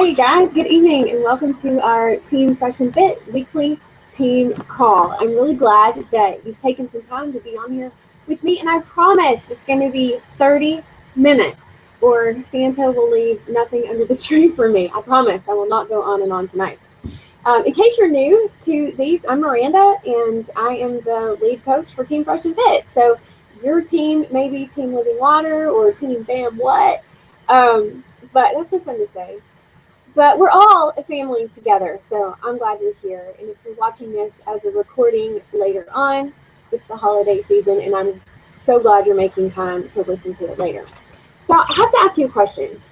Hey guys, good evening and welcome to our Team Fresh and Fit weekly team call. I'm really glad that you've taken some time to be on here with me, and I promise it's going to be 30 minutes or Santa will leave nothing under the tree for me. I promise I will not go on and on tonight. In case you're new to these, I'm Miranda and I am the lead coach for Team Fresh and Fit. So your team may be Team Living Water or Team Bam What, but that's so fun to say. But we're all a family together, so I'm glad you're here. And if you're watching this as a recording later on, it's the holiday season, and I'm so glad you're making time to listen to it later. So I have to ask you a question.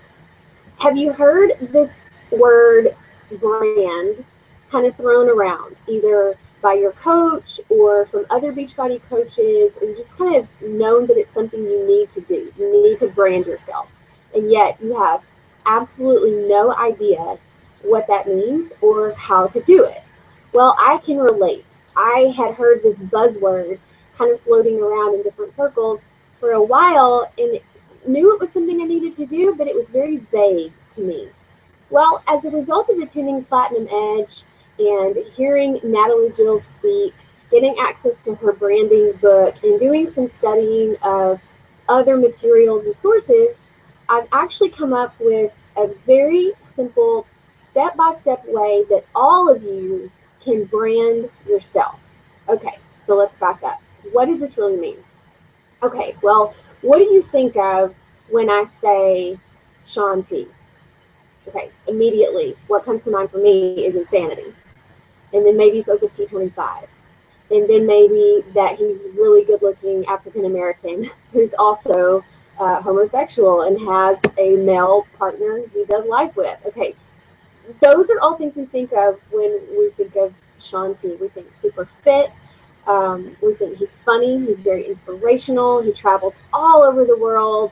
Have you heard this word brand kind of thrown around, either by your coach or from other Beachbody coaches, or just kind of known that it's something you need to do? You need to brand yourself, and yet you have absolutely no idea what that means or how to do it. Well, I can relate. I had heard this buzzword kind of floating around in different circles for a while and knew it was something I needed to do, but it was very vague to me. Well, as a result of attending Platinum Edge and hearing Natalie Jill speak, getting access to her branding book, and doing some studying of other materials and sources, I've actually come up with a very simple step-by-step way that all of you can brand yourself. Okay, so let's back up. What does this really mean? Okay, well, what do you think of when I say Shaun T? Okay, immediately, what comes to mind for me is insanity. And then maybe Focus T25. And then maybe that he's really good-looking African-American who's also homosexual and has a male partner he does life with. Okay, those are all things we think of when we think of Shaun T. We think super fit. We think he's funny. He's very inspirational. He travels all over the world,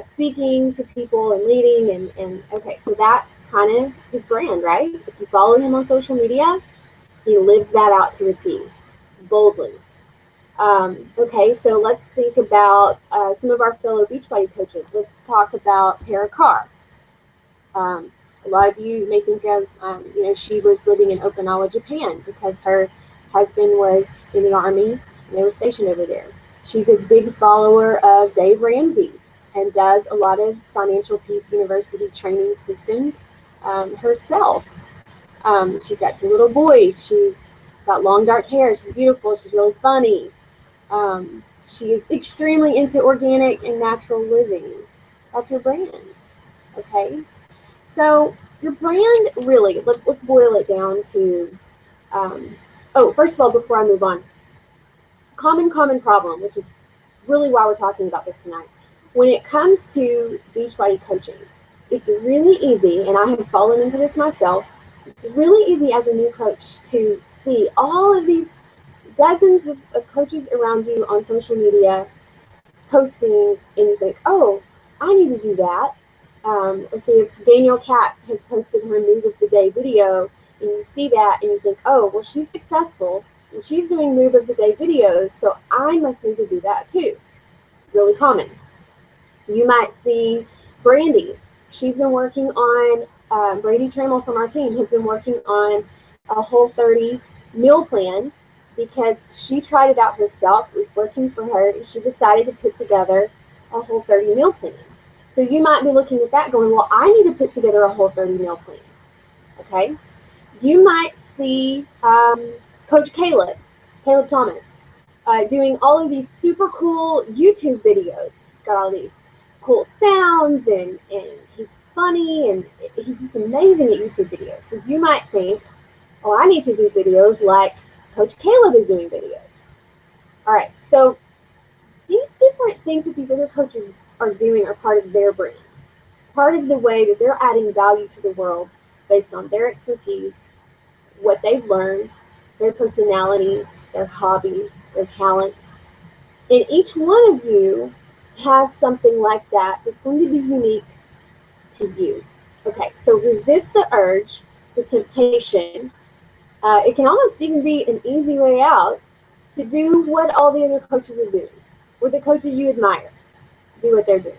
speaking to people and leading. And okay, so that's kind of his brand, right? If you follow him on social media, he lives that out to a T, boldly. Okay, so let's think about some of our fellow Beachbody coaches. Let's talk about Tara Carr. A lot of you may think of, she was living in Okinawa, Japan, because her husband was in the Army and they were stationed over there. She's a big follower of Dave Ramsey and does a lot of Financial Peace University training systems herself. She's got 2 little boys. She's got long dark hair. She's beautiful. She's really funny. She is extremely into organic and natural living. That's her brand. Okay, so your brand really, let's boil it down to, first of all, before I move on, common problem, which is really why we're talking about this tonight. When it comes to Beachbody coaching, it's really easy, and I have fallen into this myself, it's really easy as a new coach to see all of these dozens of coaches around you on social media posting, and you think, oh, I need to do that. Let's see if Danielle Katz has posted her move of the day video, and you see that and you think, oh, well, she's successful and she's doing move of the day videos, so I must need to do that too. Really common. You might see Brandy. She's been working on, Brady Trammell from our team has been working on a Whole30 meal plan because she tried it out herself. It was working for her, and she decided to put together a Whole30 meal plan. So you might be looking at that going, well, I need to put together a Whole30 meal plan. Okay? You might see Coach Caleb Thomas, doing all of these super cool YouTube videos. He's got all these cool sounds, and he's funny, and he's just amazing at YouTube videos. So you might think, oh, I need to do videos like Coach Caleb is doing videos. All right, so these different things that these other coaches are doing are part of their brand, part of the way that they're adding value to the world based on their expertise, what they've learned, their personality, their hobby, their talent. And each one of you has something like that that's going to be unique to you. Okay, so resist the urge, the temptation. It can almost even be an easy way out to do what all the other coaches are doing, or the coaches you admire do what they're doing.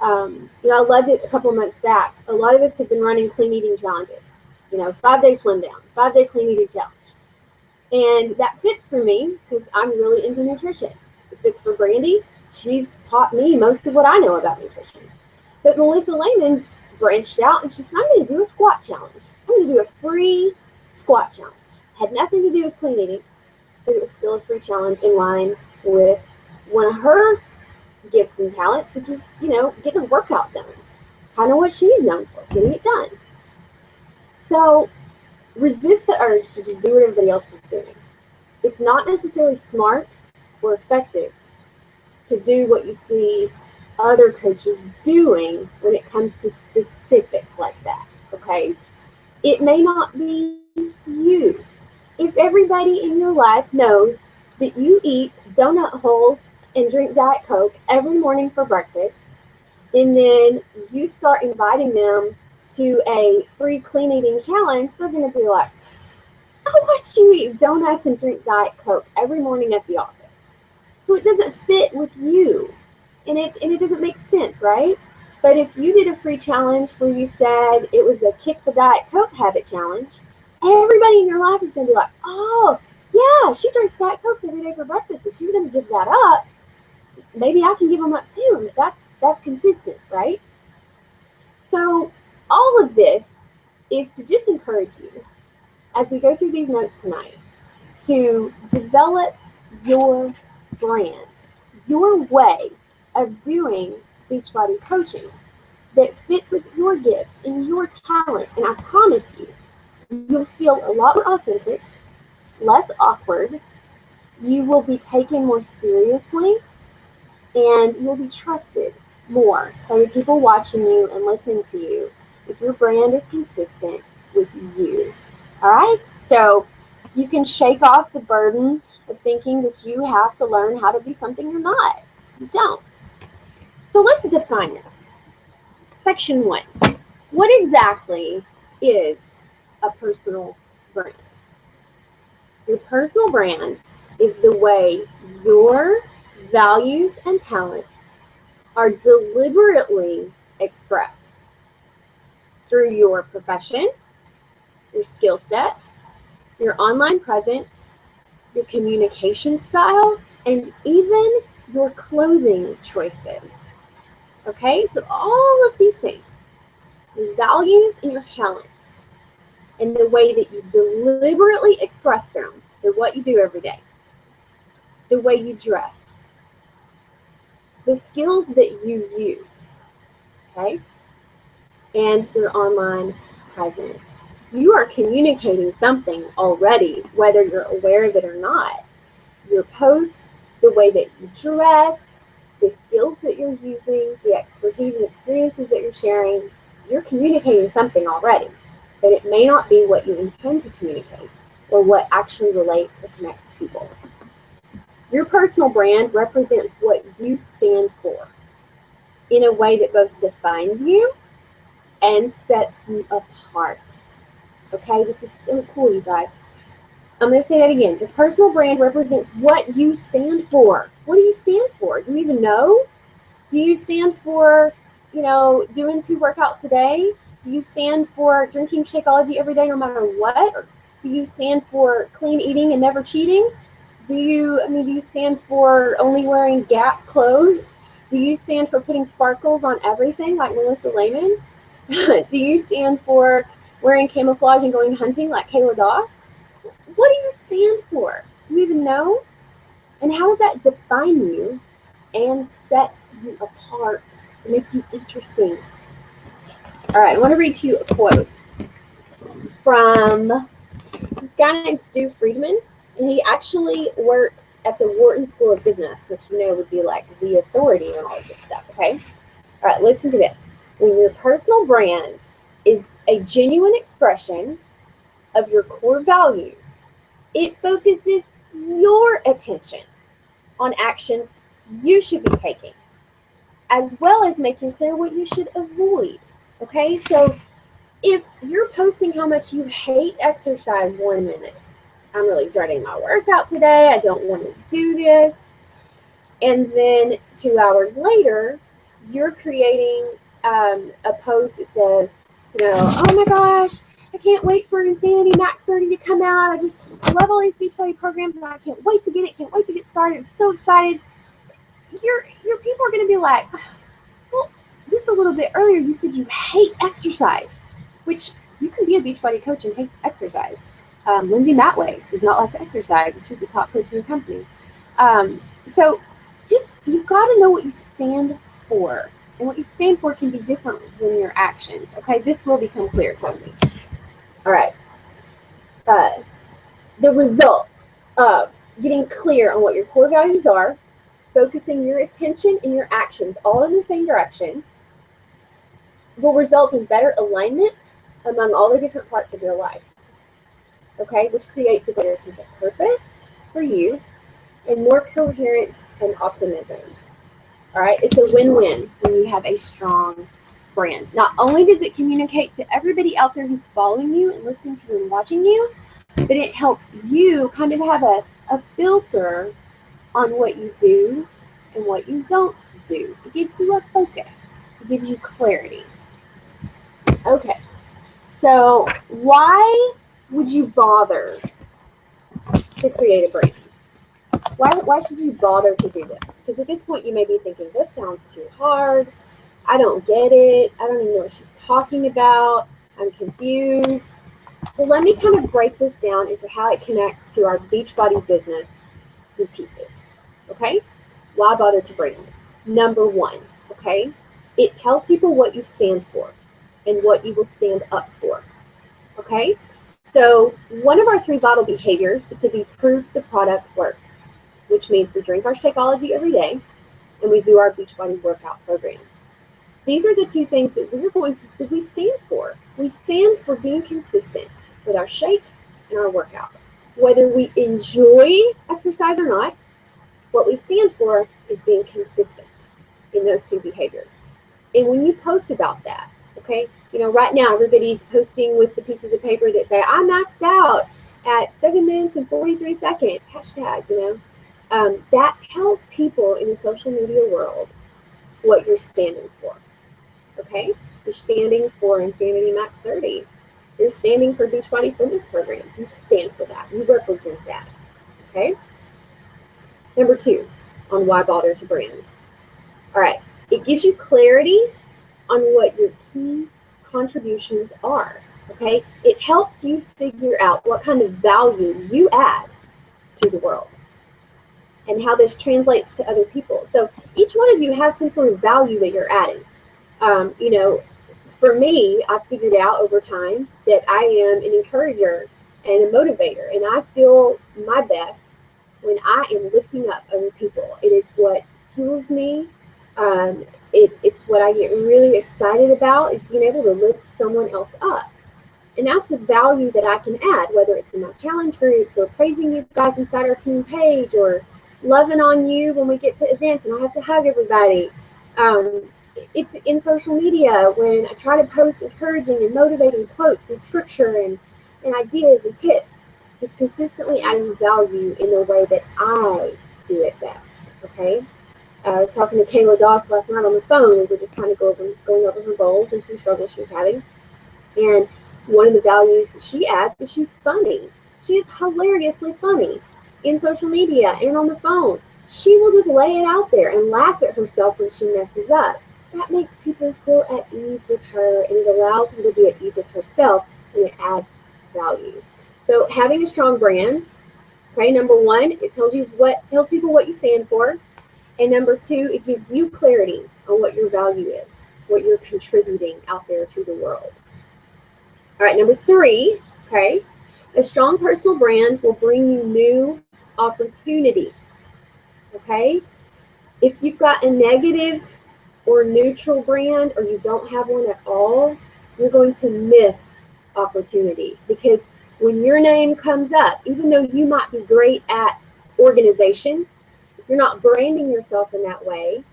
I loved it a couple months back. A lot of us have been running clean eating challenges. 5-day slim down, 5-day clean eating challenge. And that fits for me because I'm really into nutrition. It fits for Brandy. She's taught me most of what I know about nutrition. But Melissa Lehman branched out and she said, I'm going to do a squat challenge. I'm going to do a free squat challenge. Had nothing to do with clean eating, but it was still a free challenge in line with one of her gifts and talents, which is, getting a workout done. Kind of what she's known for, getting it done. So resist the urge to just do what everybody else is doing. It's not necessarily smart or effective to do what you see other coaches doing when it comes to specifics like that, okay? It may not be you. If everybody in your life knows that you eat donut holes and drink Diet Coke every morning for breakfast, and then you start inviting them to a free clean eating challenge, they're going to be like, I watch you eat donuts and drink Diet Coke every morning at the office. So it doesn't fit with you, and it doesn't make sense, right? But if you did a free challenge where you said it was a kick the Diet Coke habit challenge, everybody in your life is going to be like, oh, yeah, she drinks Diet Cokes every day for breakfast. If she's going to give that up, maybe I can give them up too. That's consistent, right? So all of this is to just encourage you, as we go through these notes tonight, to develop your brand, your way of doing Beachbody coaching that fits with your gifts and your talents. And I promise you, you'll feel a lot more authentic, less awkward. You will be taken more seriously, and you'll be trusted more by the people watching you and listening to you if your brand is consistent with you. All right? So you can shake off the burden of thinking that you have to learn how to be something you're not. You don't. So let's define this. Section 1. What exactly is a personal brand? Your personal brand is the way your values and talents are deliberately expressed through your profession, your skill set, your online presence, your communication style, and even your clothing choices. Okay, so all of these things, your values and your talents, and the way that you deliberately express them through what you do every day, the way you dress, the skills that you use, okay, and your online presence. You are communicating something already, whether you're aware of it or not. Your posts, the way that you dress, the skills that you're using, the expertise and experiences that you're sharing, you're communicating something already, but it may not be what you intend to communicate or what actually relates or connects to people. Your personal brand represents what you stand for in a way that both defines you and sets you apart. Okay, this is so cool, you guys. I'm going to say that again. Your personal brand represents what you stand for. What do you stand for? Do you even know? Do you stand for, doing 2 workouts a day? Do you stand for drinking Shakeology every day no matter what? Or do you stand for clean eating and never cheating? Do you stand for only wearing Gap clothes? Do you stand for putting sparkles on everything like Melissa Lehman? Do you stand for wearing camouflage and going hunting like Kayla Doss? What do you stand for? Do you even know? And how does that define you and set you apart and make you interesting? All right, I want to read to you a quote from this guy named Stu Friedman, and he actually works at the Wharton School of Business, which would be like the authority on all of this stuff, okay? All right, listen to this. When your personal brand is a genuine expression of your core values, it focuses your attention on actions you should be taking, as well as making clear what you should avoid. Okay, so if you're posting how much you hate exercise 1 minute, I'm really dreading my workout today, I don't want to do this, and then 2 hours later, you're creating a post that says, oh my gosh, I can't wait for Insanity Max 30 to come out. I just love all these Beachbody programs and I can't wait to get it, can't wait to get started. I'm so excited. Your people are going to be like, well, just a little bit earlier you said you hate exercise, which you can be a Beachbody coach and hate exercise. Lindsay Matway does not like to exercise, and she's a top coach in the company. So just, you've got to know what you stand for. And what you stand for can be different than your actions. Okay, this will become clear, trust me. All right. The result of getting clear on what your core values are, focusing your attention and your actions all in the same direction, will result in better alignment among all the different parts of your life. Okay, which creates a better sense of purpose for you and more coherence and optimism. All right, it's a win-win when you have a strong brand. Not only does it communicate to everybody out there who's following you and listening to you and watching you, but it helps you kind of have a filter on what you do and what you don't do. It gives you a focus. It gives you clarity. Okay, so why would you bother to create a brand? Why should you bother to do this? Because at this point you may be thinking, this sounds too hard. I don't get it. I don't even know what she's talking about. I'm confused. Well, let me kind of break this down into how it connects to our Beachbody business in pieces. Okay? Why bother to brand? Number one, okay? It tells people what you stand for and what you will stand up for. Okay? So one of our 3 vital behaviors is to be proof the product works, which means we drink our Shakeology every day and we do our Beachbody workout program. These are the 2 things that we stand for. We stand for being consistent with our shake and our workout. Whether we enjoy exercise or not, what we stand for is being consistent in those 2 behaviors. And when you post about that, okay, right now everybody's posting with the pieces of paper that say, I maxed out at 7 minutes and 43 seconds, hashtag, that tells people in the social media world what you're standing for. Okay, you're standing for Insanity Max 30. You're standing for Beachbody fitness programs. You stand for that. You represent that. Okay. Number 2, on why bother to brand. All right, it gives you clarity on what your key contributions are. Okay, it helps you figure out what kind of value you add to the world and how this translates to other people. So each one of you has some sort of value that you're adding. For me, I figured out over time that I am an encourager and a motivator, and I feel my best when I am lifting up other people. It is what fuels me. It's what I get really excited about, is being able to lift someone else up. And that's the value that I can add, whether it's in my challenge groups or praising you guys inside our team page or loving on you when we get to events and I have to hug everybody. It's in social media when I try to post encouraging and motivating quotes and scripture and ideas and tips. It's consistently adding value in the way that I do it best, okay? I was talking to Kayla Doss last night on the phone. We were just kind of going over her goals and some struggles she was having. And one of the values that she adds is she's funny. She is hilariously funny in social media and on the phone. She will just lay it out there and laugh at herself when she messes up. That makes people feel at ease with her, and it allows her to be at ease with herself, and it adds value. So having a strong brand, okay, number 1, it tells people what you stand for. And number 2, it gives you clarity on what your value is, what you're contributing out there to the world. All right, number 3, okay, a strong personal brand will bring you new opportunities, okay? If you've got a negative or neutral brand, or you don't have one at all, you're going to miss opportunities, because when your name comes up, even though you might be great at organization, if you're not branding yourself in that way,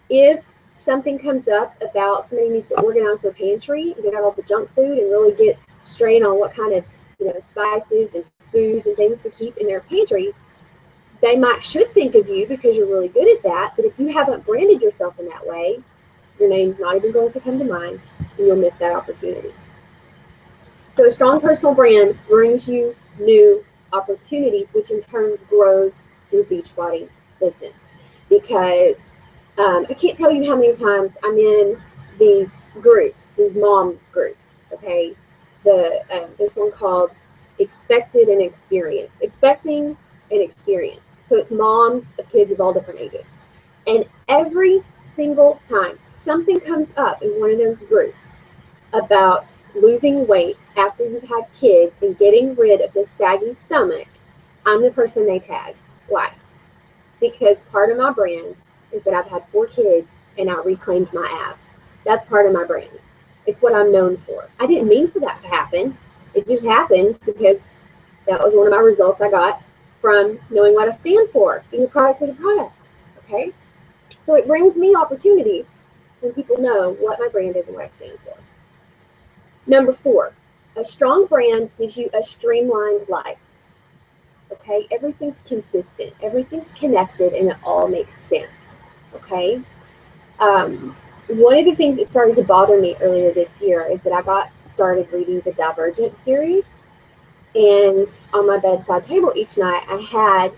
if something comes up about somebody needs to organize their pantry and get out all the junk food and really get straight on what kind of spices and foods and things to keep in their pantry, they should think of you because you're really good at that. But if you haven't branded yourself in that way, Your name's not even going to come to mind, and you'll miss that opportunity. So a strong personal brand brings you new opportunities, which in turn grows your Beachbody business. Because I can't tell you how many times I'm in these groups, these mom groups. Okay, there's one called Expected and Experience, Expecting and Experience. So it's moms of kids of all different ages, and every single time something comes up in one of those groups about losing weight after you've had kids and getting rid of the saggy stomach, I'm the person they tag. Why? Because part of my brand is that I've had 4 kids and I reclaimed my abs. That's part of my brand. It's what I'm known for. I didn't mean for that to happen. It just happened because that was one of my results I got from knowing what I stand for, being a product of the product. Okay? So it brings me opportunities when people know what my brand is and what I stand for. Number 4, a strong brand gives you a streamlined life. Okay, everything's consistent, everything's connected, and it all makes sense. Okay, one of the things that started to bother me earlier this year is that I got started reading the Divergent series, and on my bedside table each night I had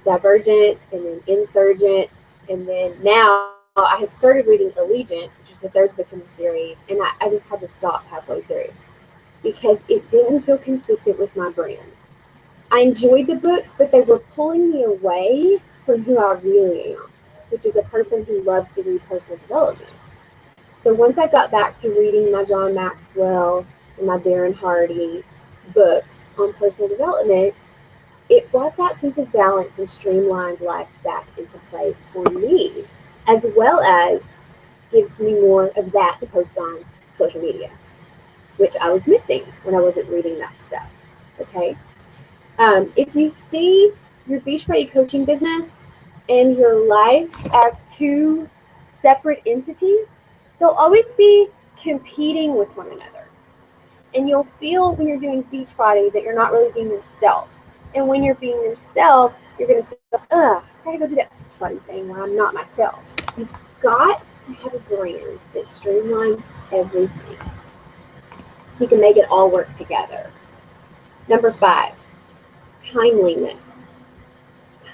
Divergent and then Insurgent, and then now I had started reading Allegiant, which is the 3rd book in the series, and I just had to stop halfway through because it didn't feel consistent with my brand. I enjoyed the books, but they were pulling me away from who I really am, which is a person who loves to read personal development. So once I got back to reading my John Maxwell and my Darren Hardy books on personal development, it brought that sense of balance and streamlined life back into play for me, as well as gives me more of that to post on social media, which I was missing when I wasn't reading that stuff. Okay. If you see your Beachbody coaching business and your life as 2 separate entities, they'll always be competing with one another. And you'll feel when you're doing Beachbody that you're not really being yourself. And when you're being yourself, you're going to feel, I gotta go do that Beachbody thing where I'm not myself. You've got to have a brand that streamlines everything so you can make it all work together. Number 5. Timeliness.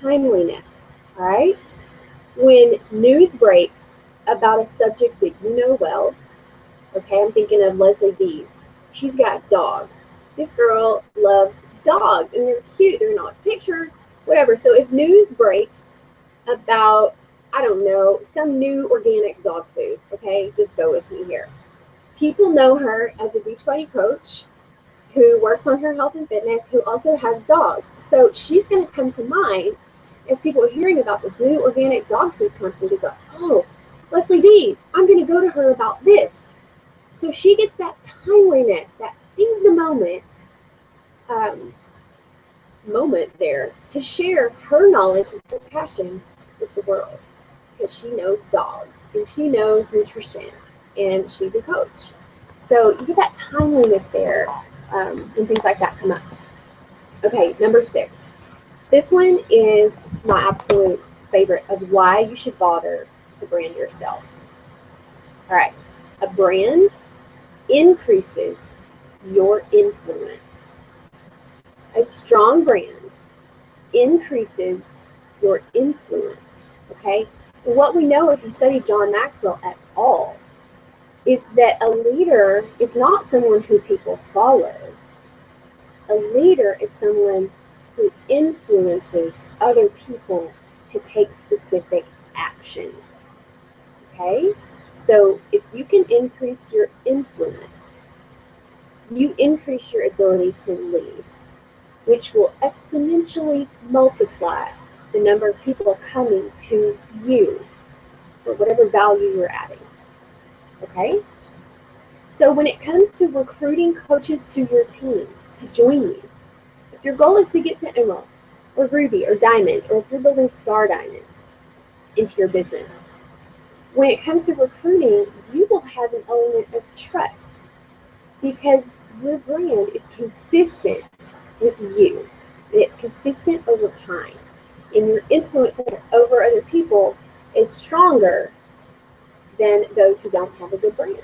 Timeliness, all right? When news breaks about a subject that you know well, okay, I'm thinking of Leslie Dees. She's got dogs. This girl loves dogs, and they're cute. They're not pictures, whatever. So if news breaks about, I don't know, some new organic dog food, okay, just go with me here. People know her as a Beachbody coach who works on her health and fitness, who also has dogs. So she's going to come to mind as people are hearing about this new organic dog food company to go, oh, Leslie Dees, I'm going to go to her about this. So she gets that timeliness, that seize the moment there to share her knowledge and her passion with the world, because she knows dogs and she knows nutrition and she's a coach. So you get that timeliness there. When things like that come up. Okay, number 6. This one is my absolute favorite of why you should bother to brand yourself. All right, a brand increases your influence. A strong brand increases your influence, okay? And what we know if you study John Maxwell at all is that a leader is not someone who people follow. A leader is someone who influences other people to take specific actions. Okay? So if you can increase your influence, you increase your ability to lead, which will exponentially multiply the number of people coming to you for whatever value you're adding. Okay? So when it comes to recruiting coaches to your team to join you, if your goal is to get to Emerald or Ruby or Diamond, or if you're building Star Diamonds into your business, when it comes to recruiting, you will have an element of trust because your brand is consistent with you, and it's consistent over time, and your influence over other people is stronger than those who don't have a good brand.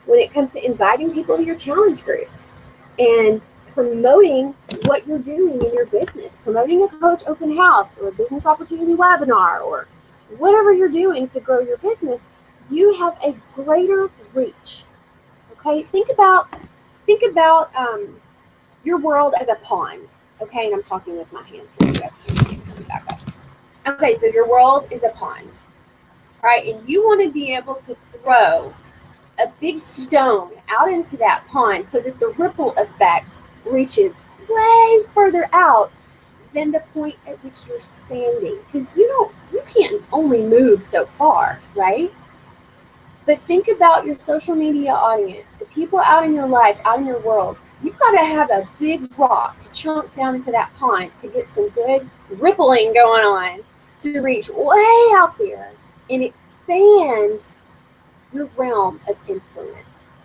When it comes to inviting people to your challenge groups and promoting what you're doing in your business, promoting a coach open house or a business opportunity webinar or whatever you're doing to grow your business, you have a greater reach. Okay, think about your world as a pond. Okay, and I'm talking with my hands here. You guys can see it coming back up. Okay, so your world is a pond, right? And you want to be able to throw a big stone out into that pond so that the ripple effect reaches way further out than the point at which you're standing. Because you can't only move so far, right? But think about your social media audience, the people out in your life, out in your world. You've got to have a big rock to chunk down into that pond to get some good rippling going on to reach way out there and expand your realm of influence.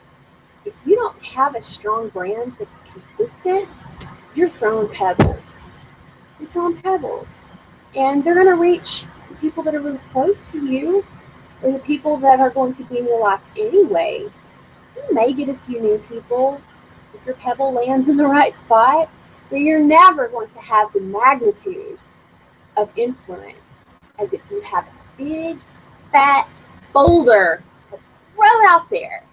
If you don't have a strong brand that's consistent, you're throwing pebbles. You're throwing pebbles. And they're going to reach the people that are really close to you or the people that are going to be in your life anyway. You may get a few new people if your pebble lands in the right spot, but you're never going to have the magnitude of influence as if you have a big, fat boulder to throw out there.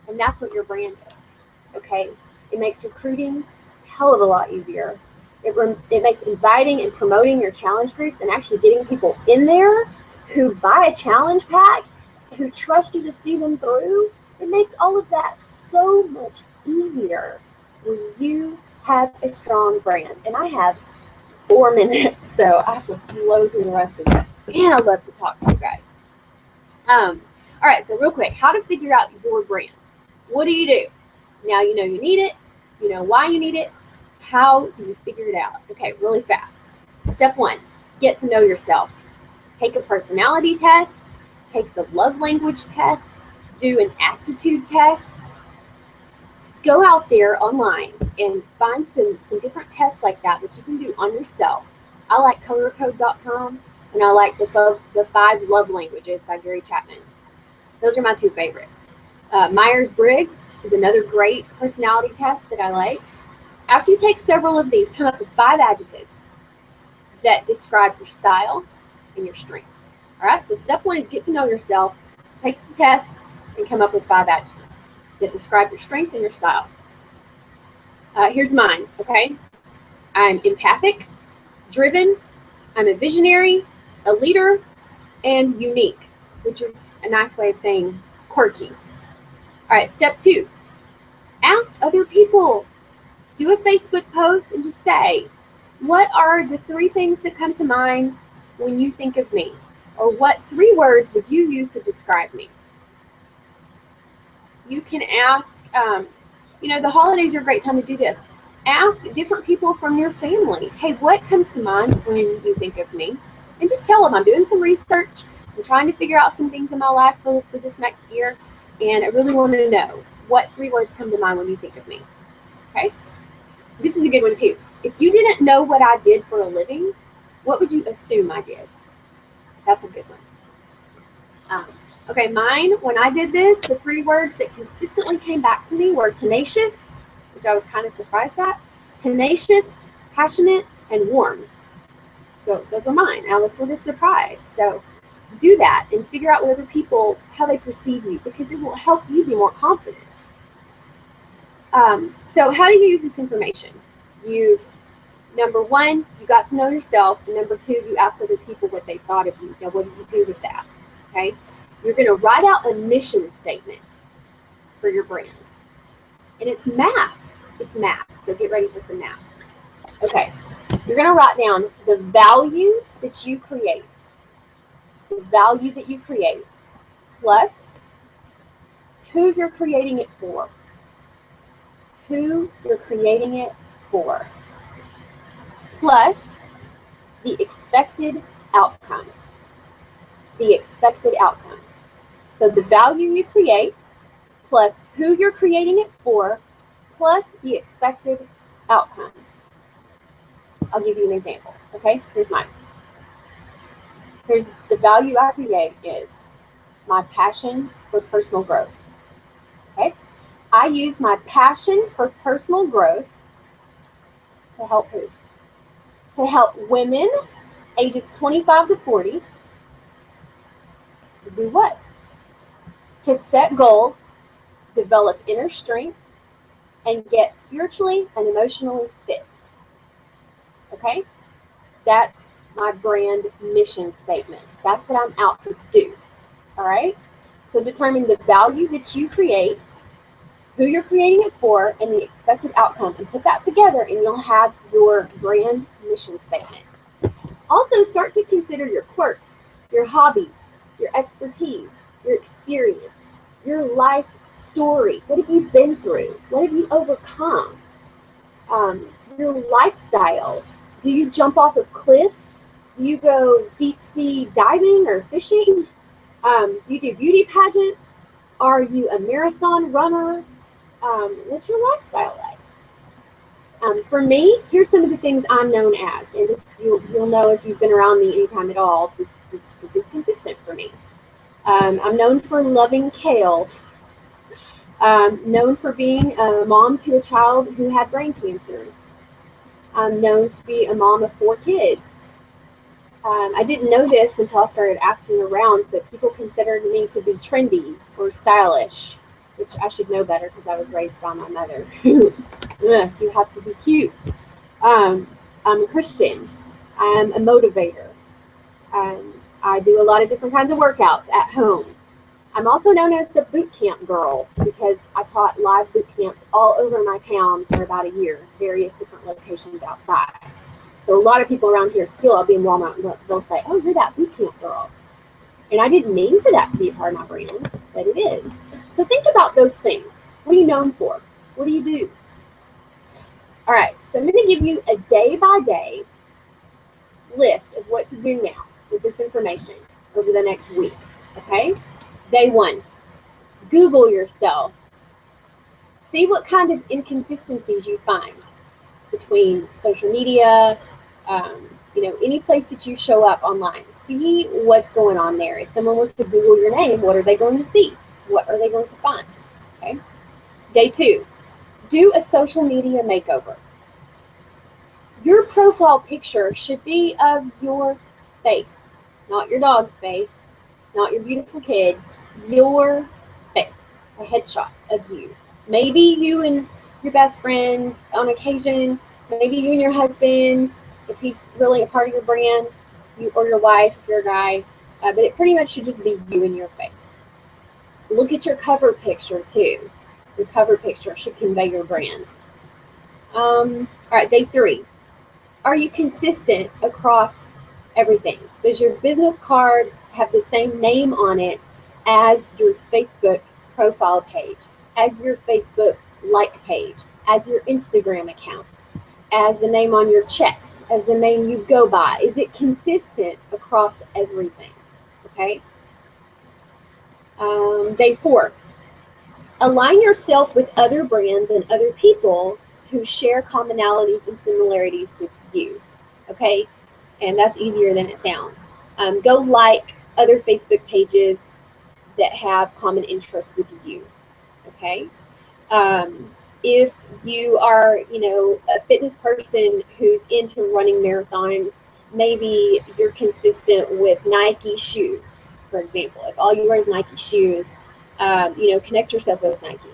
And that's what your brand is, okay? It makes recruiting a hell of a lot easier. It makes inviting and promoting your challenge groups and actually getting people in there who buy a challenge pack, who trust you to see them through. It makes all of that so much easier when you have a strong brand. And I have 4 minutes, so I have to blow through the rest of this. And I love to talk to you guys. All right, so real quick, how to figure out your brand. What do you do? Now you know you need it. You know why you need it. How do you figure it out? Okay, really fast. Step 1, get to know yourself. Take a personality test. Take the love language test. Do an aptitude test. Go out there online and find some different tests like that you can do on yourself. I like colorcode.com and I like the 5 love languages by Gary Chapman. Those are my 2 favorites. Myers-Briggs is another great personality test that I like. After you take several of these, come up with 5 adjectives that describe your style and your strengths. All right, so step 1 is get to know yourself, take some tests, and come up with 5 adjectives that describe your strength and your style. Here's mine, okay? I'm empathic, driven, I'm a visionary, a leader, and unique, which is a nice way of saying quirky. All right, step 2, ask other people. Do a Facebook post and just say, what are the 3 things that come to mind when you think of me? Or what 3 words would you use to describe me? You can ask, the holidays are a great time to do this. Ask different people from your family, hey, what comes to mind when you think of me? And just tell them, I'm doing some research. I'm trying to figure out some things in my life for this next year. And I really want to know what 3 words come to mind when you think of me. Okay? This is a good one too. If you didn't know what I did for a living, what would you assume I did? That's a good one. Okay, mine, when I did this, the 3 words that consistently came back to me were tenacious, which I was kind of surprised at, tenacious, passionate, and warm. So those were mine. And I was sort of surprised. So do that and figure out with other people how they perceive you, because it will help you be more confident. So how do you use this information? Number 1, you got to know yourself, and number 2, you asked other people what they thought of you. Now, what do you do with that? Okay, you're going to write out a mission statement for your brand, and it's math. It's math. So get ready for some math. Okay, you're going to write down the value that you create. The value that you create, plus who you're creating it for. Who you're creating it for. Plus the expected outcome. The expected outcome. So the value you create, plus who you're creating it for, plus the expected outcome. I'll give you an example. Okay, here's mine. Here's the value I create is my passion for personal growth. Okay? I use my passion for personal growth to help who? To help women ages 25 to 40 to do what? To set goals, develop inner strength, and get spiritually and emotionally fit. Okay? That's my brand mission statement. That's what I'm out to do. All right? So determine the value that you create, who you're creating it for, and the expected outcome, and put that together, and you'll have your brand mission statement. Also, start to consider your quirks, your hobbies, your expertise, your experience, your life story. What have you been through? What have you overcome? Your lifestyle. Do you jump off of cliffs? Do you go deep sea diving or fishing? Do you do beauty pageants? Are you a marathon runner? What's your lifestyle like? For me, here's some of the things I'm known as, and this you'll know if you've been around me anytime at all. This is consistent for me. I'm known for loving kale. Known for being a mom to a child who had brain cancer. I'm known to be a mom of 4 kids. I didn't know this until I started asking around, but people considered me to be trendy or stylish, which I should know better because I was raised by my mother. You have to be cute. I'm a Christian. I'm a motivator. I do a lot of different kinds of workouts at home. I'm also known as the boot camp girl because I taught live boot camps all over my town for about a year, various different locations outside. So a lot of people around here still, I'll be in Walmart and they'll say, oh, you're that boot camp girl. And I didn't mean for that to be a part of my brand, but it is. So think about those things. What are you known for? What do you do? All right, so I'm going to give you a day-by-day list of what to do now with this information over the next week, okay? Day 1, Google yourself. See what kind of inconsistencies you find between social media, any place that you show up online. See what's going on there. If someone were to Google your name, what are they going to see? What are they going to find? Okay. Day 2, do a social media makeover. Your profile picture should be of your face, not your dog's face, not your beautiful kid, your face, a headshot of you. Maybe you and your best friend on occasion, maybe you and your husband, if he's really a part of your brand, you or your wife if you're a guy, but it pretty much should just be you and your face. Look at your cover picture too. Your cover picture should convey your brand. All right, day 3. Are you consistent across everything? Does your business card have the same name on it as your Facebook profile page, as your Facebook like page, as your Instagram account, as the name on your checks, as the name you go by? Is it consistent across everything? Okay. Day 4, align yourself with other brands and other people who share commonalities and similarities with you. Okay. And that's easier than it sounds. Go like other Facebook pages that have common interests with you. Okay. If you are, a fitness person who's into running marathons, maybe you're consistent with Nike shoes, for example. If all you wear is Nike shoes, connect yourself with Nike.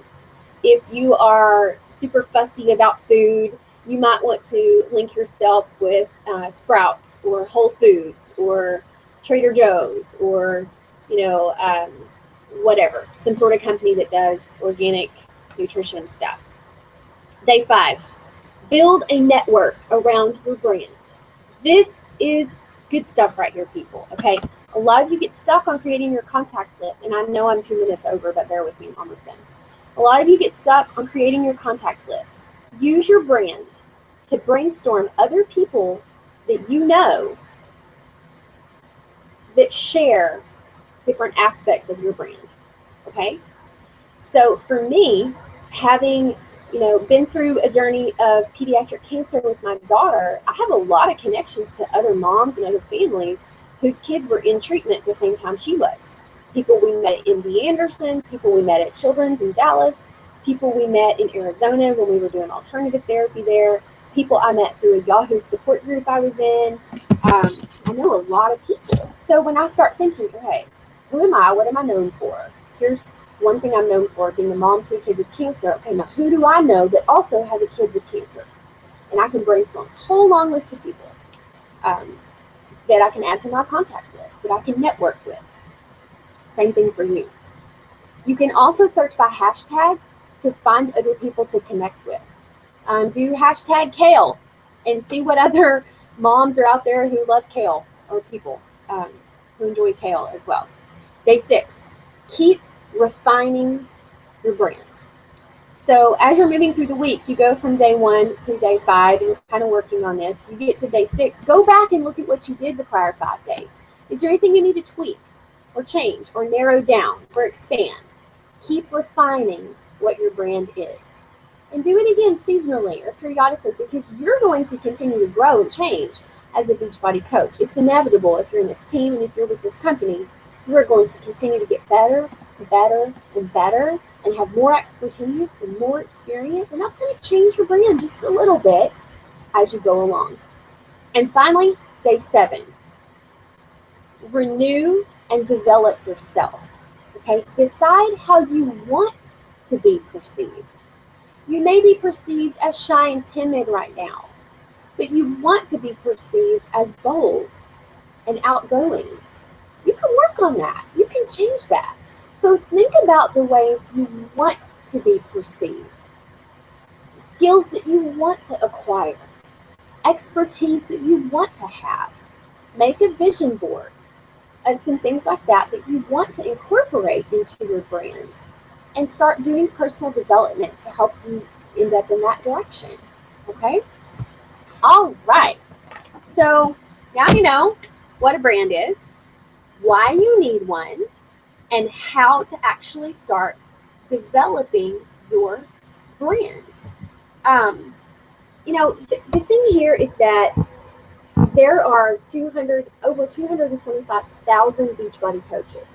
If you are super fussy about food, you might want to link yourself with Sprouts or Whole Foods or Trader Joe's or, whatever, some sort of company that does organic nutrition stuff. Day 5, build a network around your brand. This is good stuff right here, people, okay? A lot of you get stuck on creating your contact list, and I know I'm 2 minutes over, but bear with me, I'm almost done. A lot of you get stuck on creating your contact list. Use your brand to brainstorm other people that you know that share different aspects of your brand, okay? So for me, having been through a journey of pediatric cancer with my daughter, I have a lot of connections to other moms and other families whose kids were in treatment the same time she was. People we met at MD Anderson, people we met at Children's in Dallas, people we met in Arizona when we were doing alternative therapy there, people I met through a Yahoo support group I was in. I know a lot of people. So when I start thinking, okay, who am I? What am I known for? Here's one thing I'm known for, being a mom to a kid with cancer. Okay, now who do I know that also has a kid with cancer? And I can brainstorm a whole long list of people that I can add to my contacts list, that I can network with. Same thing for you. You can also search by hashtags to find other people to connect with. Do hashtag kale and see what other moms are out there who love kale, or people who enjoy kale as well. Day 6, keep refining your brand. So as you're moving through the week, you go from day 1 through day 5, and you're kind of working on this. You get to day 6, go back and look at what you did the prior 5 days. Is there anything you need to tweak or change or narrow down or expand? Keep refining what your brand is. And do it again seasonally or periodically, because you're going to continue to grow and change as a Beachbody coach. It's inevitable if you're in this team and if you're with this company. You are going to continue to get better and better and better and have more expertise and more experience. And that's going to change your brand just a little bit as you go along. And finally, day 7, renew and develop yourself. Okay, decide how you want to be perceived. You may be perceived as shy and timid right now, but you want to be perceived as bold and outgoing. You can work on that. You can change that. So think about the ways you want to be perceived, skills that you want to acquire, expertise that you want to have. Make a vision board of some things like that that you want to incorporate into your brand, and start doing personal development to help you end up in that direction. Okay? All right. So now you know what a brand is, why you need one, and how to actually start developing your brand. The thing here is that there are over 225,000 Beachbody coaches.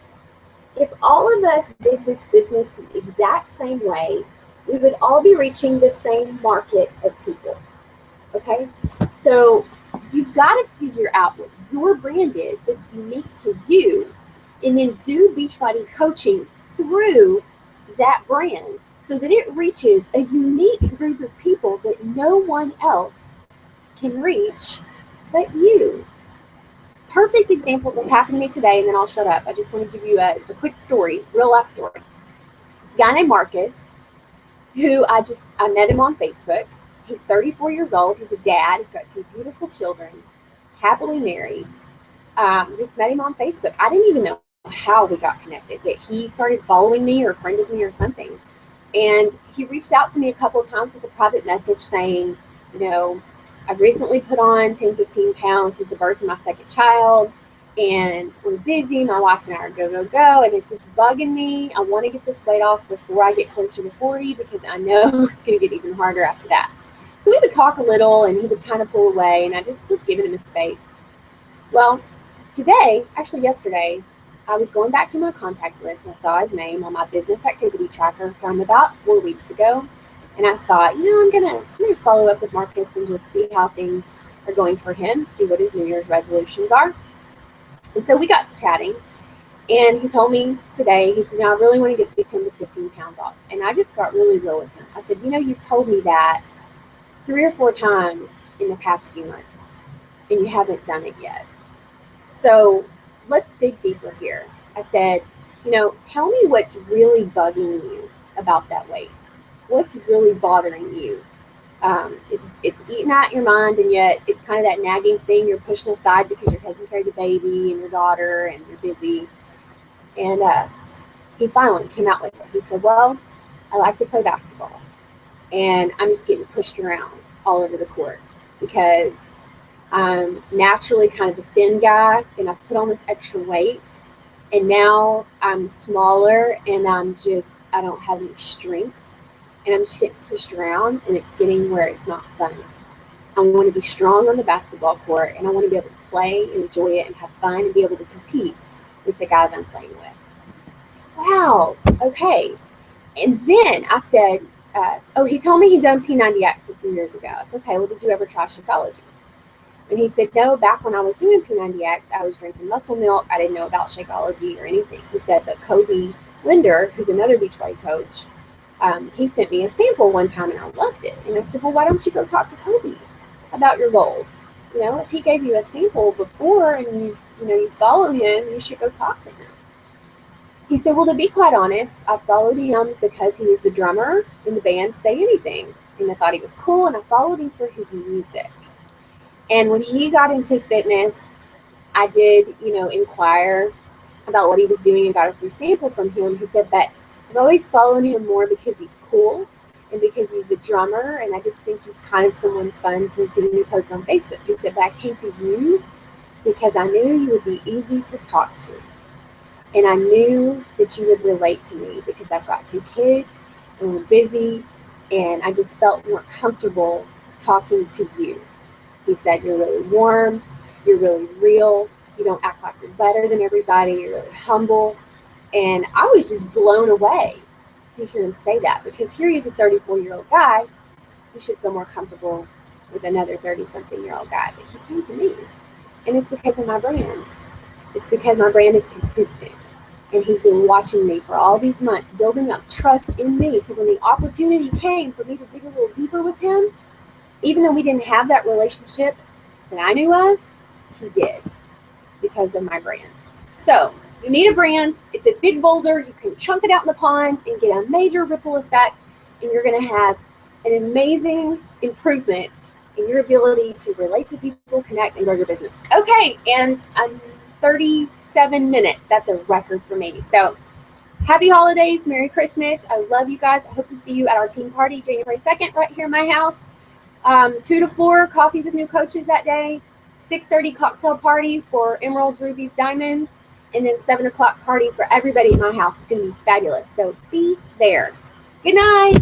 If all of us did this business the exact same way, we would all be reaching the same market of people. Okay? So you've got to figure out what your brand is that's unique to you, and then do Beachbody coaching through that brand so that it reaches a unique group of people that no one else can reach but you. Perfect example of this happened to me today, and then I'll shut up. I just want to give you a quick story, real life story. This guy named Marcus, who I met him on Facebook. He's 34 years old. He's a dad. He's got 2 beautiful children, happily married. Just met him on Facebook. I didn't even know how we got connected, but he started following me or friended me or something. And he reached out to me a couple of times with a private message saying, I've recently put on 10, 15 pounds since the birth of my second child, and we're busy. My wife and I are go, and it's just bugging me. I want to get this weight off before I get closer to 40, because I know it's going to get even harder after that. So we would talk a little, and he would kind of pull away, and I just was giving him his space. Well, yesterday, I was going back through my contact list, and I saw his name on my business activity tracker from about 4 weeks ago. And I thought, I'm gonna follow up with Marcus and just see how things are going for him, see what his New Year's resolutions are. And so we got to chatting, and he told me today, he said, I really want to get these 10 to 15 pounds off. And I just got really real with him. I said, you've told me that 3 or 4 times in the past few months, and you haven't done it yet. So let's dig deeper here. I said, tell me what's really bugging you about that weight. What's really bothering you? It's eating at your mind, and yet it's kind of that nagging thing you're pushing aside because you're taking care of the baby and your daughter and you're busy. And he finally came out with it. He said, well, I like to play basketball, and I'm just getting pushed around all over the court because I'm naturally kind of a thin guy, and I've put on this extra weight, and now I'm smaller, and I don't have any strength. And I'm just getting pushed around, and it's getting where it's not fun. I want to be strong on the basketball court, and I want to be able to play and enjoy it and have fun and be able to compete with the guys I'm playing with. wow, okay. And then I said, oh, he told me he'd done P90X a few years ago. I said, okay, well, did you ever try Shakeology? And he said, no, back when I was doing P90X, I was drinking muscle milk. I didn't know about Shakeology or anything. He said, but Kobe Linder, who's another Beachbody coach, he sent me a sample one time and I loved it. And I said, well, why don't you go talk to Kobe about your goals? You know, if he gave you a sample before and you follow him, you should go talk to him. He said, well, to be quite honest, I followed him because he was the drummer in the band Say Anything. And I thought he was cool, and I followed him for his music. And when he got into fitness, I did, inquire about what he was doing and got a free sample from him. He said, but I've always followed him more because he's cool and because he's a drummer, and I just think he's kind of someone fun to see me post on Facebook. He said, but I came to you because I knew you would be easy to talk to. And I knew that you would relate to me because I've got 2 kids and we're busy, and I just felt more comfortable talking to you. He said, you're really warm, you're really real, you don't act like you're better than everybody, you're really humble. And I was just blown away to hear him say that, because here he's a 34-year-old guy. He should feel more comfortable with another 30-something-year-old guy. But he came to me, and it's because of my brand. It's because my brand is consistent, and he's been watching me for all these months, building up trust in me. So when the opportunity came for me to dig a little deeper with him, even though we didn't have that relationship that I knew of, he did, because of my brand. So you need a brand. It's a big boulder. You can chunk it out in the pond and get a major ripple effect, and you're going to have an amazing improvement in your ability to relate to people, connect, and grow your business. Okay, and 37 minutes. That's a record for me. So happy holidays. Merry Christmas. I love you guys. I hope to see you at our team party January 2nd right here in my house. 2 to 4, coffee with new coaches that day. 6:30 cocktail party for Emeralds, Rubies, Diamonds. And then 7 o'clock party for everybody at my house. It's going to be fabulous. So be there. Good night.